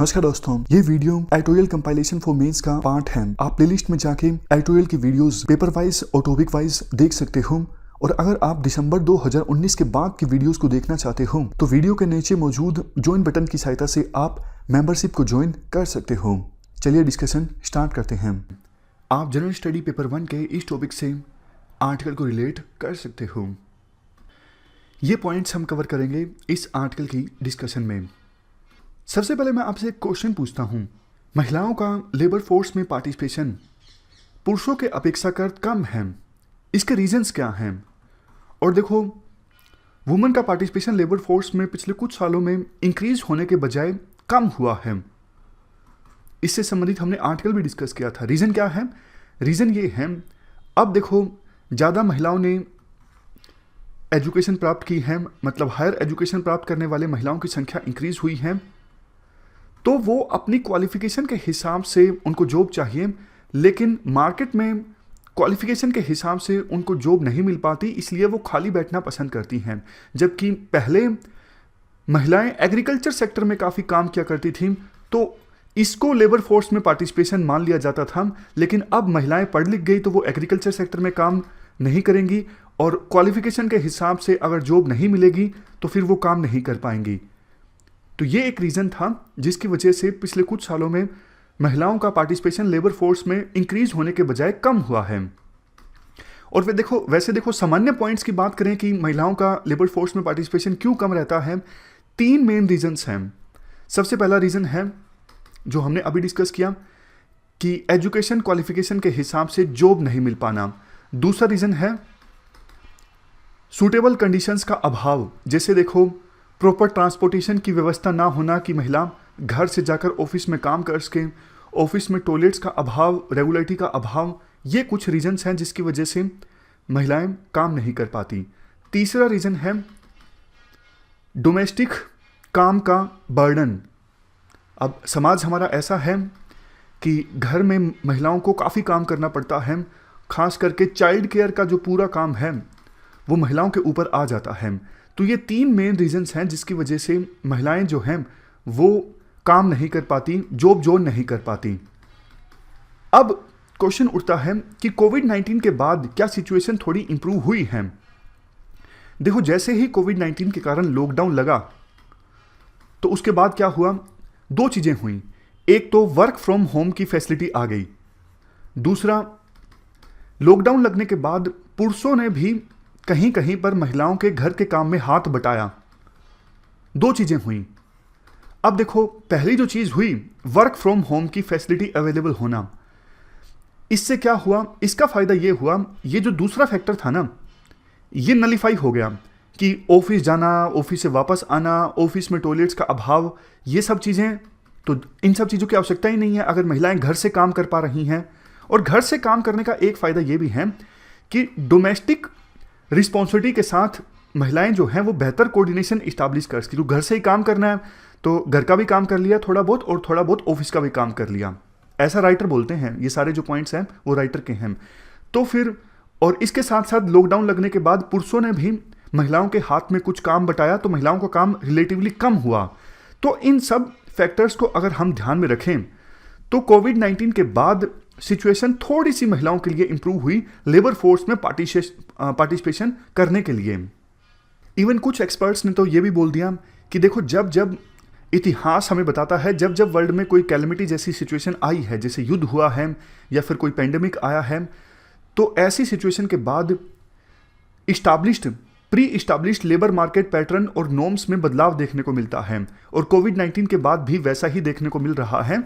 नमस्कार दोस्तों, ये video editorial compilation for mains का पार्ट है। आप प्लेलिस्ट में जाके एडिटोरियल की वीडियोस पेपर वाइज और टॉपिक वाइज देख सकते हो। और अगर आप दिसंबर 2019 के बाद की वीडियोस को देखना चाहते हो तो वीडियो के नीचे मौजूद ज्वाइन बटन की सहायता से आप मेंबरशिप को ज्वाइन कर सकते हो। चलिए डिस्कशन स्टार्ट करते हैं। आप जनरल स्टडी पेपर 1 के इस टॉपिक से आर्टिकल को रिलेट कर सकते हो। ये पॉइंट्स हम कवर करेंगे इस आर्टिकल की डिस्कशन में। सबसे पहले मैं आपसे एक क्वेश्चन पूछता हूँ, महिलाओं का लेबर फोर्स में पार्टिसिपेशन पुरुषों के अपेक्षाकृत कम है, इसके रीजंस क्या हैं? और देखो, वुमेन का पार्टिसिपेशन लेबर फोर्स में पिछले कुछ सालों में इंक्रीज होने के बजाय कम हुआ है। इससे संबंधित हमने आर्टिकल भी डिस्कस किया था। रीज़न क्या है? रीज़न ये है, अब देखो ज़्यादा महिलाओं ने एजुकेशन प्राप्त की है, मतलब हायर एजुकेशन प्राप्त करने वाले महिलाओं की संख्या इंक्रीज हुई है, तो वो अपनी क्वालिफिकेशन के हिसाब से उनको जॉब चाहिए, लेकिन मार्केट में क्वालिफिकेशन के हिसाब से उनको जॉब नहीं मिल पाती, इसलिए वो खाली बैठना पसंद करती हैं। जबकि पहले महिलाएं एग्रीकल्चर सेक्टर में काफ़ी काम किया करती थीं, तो इसको लेबर फोर्स में पार्टिसिपेशन मान लिया जाता था। लेकिन अब महिलाएं पढ़ लिख गई तो वो एग्रीकल्चर सेक्टर में काम नहीं करेंगी, और क्वालिफिकेशन के हिसाब से अगर जॉब नहीं मिलेगी तो फिर वो काम नहीं कर पाएंगी। तो ये एक रीज़न था जिसकी वजह से पिछले कुछ सालों में महिलाओं का पार्टिसिपेशन लेबर फोर्स में इंक्रीज होने के बजाय कम हुआ है। और वैसे देखो सामान्य पॉइंट्स की बात करें कि महिलाओं का लेबर फोर्स में पार्टिसिपेशन क्यों कम रहता है, 3 मेन रीजंस हैं। सबसे पहला रीज़न है जो हमने अभी डिस्कस किया कि एजुकेशन क्वालिफिकेशन के हिसाब से जॉब नहीं मिल पाना। दूसरा रीज़न है सूटेबल कंडीशंस का अभाव, जैसे देखो प्रॉपर ट्रांसपोर्टेशन की व्यवस्था ना होना कि महिला घर से जाकर ऑफिस में काम कर सके, ऑफिस में टॉयलेट्स का अभाव, रेगुलरिटी का अभाव, ये कुछ रीजंस हैं जिसकी वजह से महिलाएं काम नहीं कर पाती। तीसरा रीज़न है डोमेस्टिक काम का बर्डन। अब समाज हमारा ऐसा है कि घर में महिलाओं को काफ़ी काम करना पड़ता है, खास करके चाइल्ड केयर का जो पूरा काम है वो महिलाओं के ऊपर आ जाता है। तो ये 3 मेन रीजंस हैं जिसकी वजह से महिलाएं जो हैं वो काम नहीं कर पाती, जॉब जोइन नहीं कर पाती। अब क्वेश्चन उठता है कि कोविड-19 के बाद क्या सिचुएशन थोड़ी इंप्रूव हुई है? देखो, जैसे ही कोविड-19 के कारण लॉकडाउन लगा तो उसके बाद क्या हुआ, 2 चीज़ें हुई। एक तो वर्क फ्रॉम होम की फैसिलिटी आ गई, दूसरा लॉकडाउन लगने के बाद पुरुषों ने भी कहीं कहीं पर महिलाओं के घर के काम में हाथ बटाया। 2 चीज़ें हुई। अब देखो, पहली जो चीज़ हुई वर्क फ्रॉम होम की फैसिलिटी अवेलेबल होना, इससे क्या हुआ, इसका फ़ायदा ये हुआ, ये जो दूसरा फैक्टर था ना ये नलीफाई हो गया कि ऑफिस जाना, ऑफिस से वापस आना, ऑफिस में टॉयलेट्स का अभाव, ये सब चीज़ें, तो इन सब चीज़ों की आवश्यकता ही नहीं है अगर महिलाएं घर से काम कर पा रही हैं। और घर से काम करने का एक फ़ायदा ये भी है कि डोमेस्टिक रिस्पॉन्सिबिलिटी के साथ महिलाएं जो हैं वो बेहतर कोऑर्डिनेशन इस्टाब्लिश कर सकती। तो घर से ही काम करना है तो घर का भी काम कर लिया थोड़ा बहुत, और थोड़ा बहुत ऑफिस का भी काम कर लिया, ऐसा राइटर बोलते हैं। ये सारे जो पॉइंट्स हैं वो राइटर के हैं। तो फिर, और इसके साथ साथ लॉकडाउन लगने के बाद पुरुषों ने भी महिलाओं के हाथ में कुछ काम बटाया, तो महिलाओं का काम रिलेटिवली कम हुआ। तो इन सब फैक्टर्स को अगर हम ध्यान में रखें तो कोविड-19 के बाद सिचुएशन थोड़ी सी महिलाओं के लिए इंप्रूव हुई लेबर फोर्स में पार्टिसिपेशन करने के लिए। इवन कुछ एक्सपर्ट्स ने तो ये भी बोल दिया कि देखो, जब जब इतिहास हमें बताता है, जब जब वर्ल्ड में कोई कैलेमिटी जैसी सिचुएशन आई है, जैसे युद्ध हुआ है या फिर कोई पेंडेमिक आया है, तो ऐसी सिचुएशन के बाद pre established labour market pattern और नॉर्म्स में बदलाव देखने को मिलता है। और कोविड-19 के बाद भी वैसा ही देखने को मिल रहा है,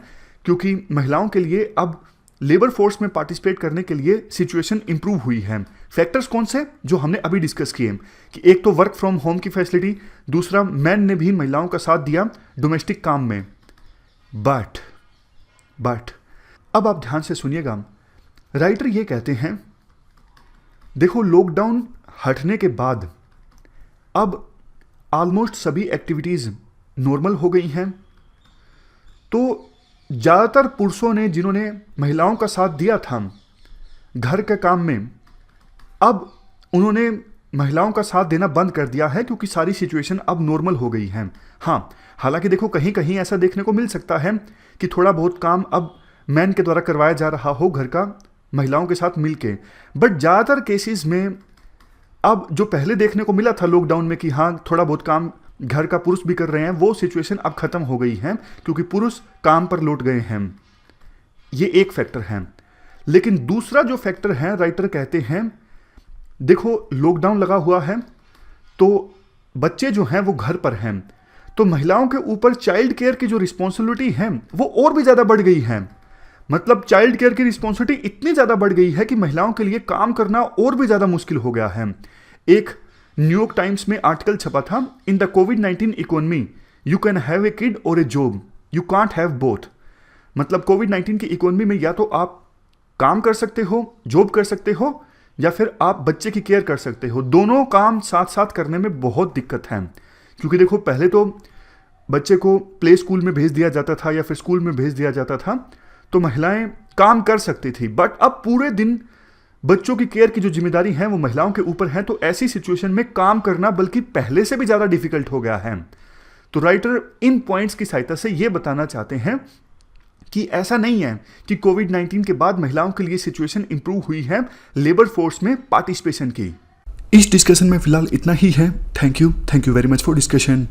क्योंकि महिलाओं के लिए अब लेबर फोर्स में पार्टिसिपेट करने के लिए सिचुएशन इंप्रूव हुई है। फैक्टर्स कौन से? जो हमने अभी डिस्कस किए कि एक तो वर्क फ्रॉम होम की फैसिलिटी, दूसरा मैन ने भी महिलाओं का साथ दिया डोमेस्टिक काम में। बट अब आप ध्यान से सुनिएगा, राइटर ये कहते हैं, देखो लॉकडाउन हटने के बाद अब ऑलमोस्ट सभी एक्टिविटीज़ नॉर्मल हो गई हैं। तो ज़्यादातर पुरुषों ने, जिन्होंने महिलाओं का साथ दिया था घर के काम में, अब उन्होंने महिलाओं का साथ देना बंद कर दिया है क्योंकि सारी सिचुएशन अब नॉर्मल हो गई है। हाँ, हालांकि देखो कहीं कहीं ऐसा देखने को मिल सकता है कि थोड़ा बहुत काम अब मैन के द्वारा करवाया जा रहा हो घर का महिलाओं के साथ मिलके, बट ज़्यादातर केसेस में अब जो पहले देखने को मिला था लॉकडाउन में कि हाँ थोड़ा बहुत काम घर का पुरुष भी कर रहे हैं, वो सिचुएशन अब खत्म हो गई है क्योंकि पुरुष काम पर लौट गए हैं। ये एक फैक्टर है। लेकिन दूसरा जो फैक्टर है, राइटर कहते हैं देखो लॉकडाउन लगा हुआ है तो बच्चे जो हैं वो घर पर हैं, तो महिलाओं के ऊपर चाइल्ड केयर की जो रिस्पॉन्सिबिलिटी है वो और भी ज़्यादा बढ़ गई है। मतलब चाइल्ड केयर की रिस्पॉन्सिबिलिटी इतनी ज़्यादा बढ़ गई है कि महिलाओं के लिए काम करना और भी ज़्यादा मुश्किल हो गया है। एक न्यूयॉर्क टाइम्स में आर्टिकल छपा था, इन द कोविड-19 economy you can have a kid or a job, you can't have both. मतलब कोविड-19 की इकोनॉमी में या तो आप काम कर सकते हो, जॉब कर सकते हो, या फिर आप बच्चे की केयर कर सकते हो। दोनों काम साथ साथ करने में बहुत दिक्कत है क्योंकि देखो पहले तो बच्चे को प्ले स्कूल में भेज दिया जाता था या फिर स्कूल में भेज दिया जाता था तो महिलाएं काम कर सकती थी, बट अब पूरे दिन बच्चों की केयर की जो जिम्मेदारी है वो महिलाओं के ऊपर है। तो ऐसी सिचुएशन में काम करना बल्कि पहले से भी ज़्यादा डिफिकल्ट हो गया है। तो राइटर इन पॉइंट्स की सहायता से ये बताना चाहते हैं कि ऐसा नहीं है कि कोविड-19 के बाद महिलाओं के लिए सिचुएशन इंप्रूव हुई है लेबर फोर्स में पार्टिसिपेशन की। इस डिस्कशन में फिलहाल इतना ही है। Thank you very much for discussion.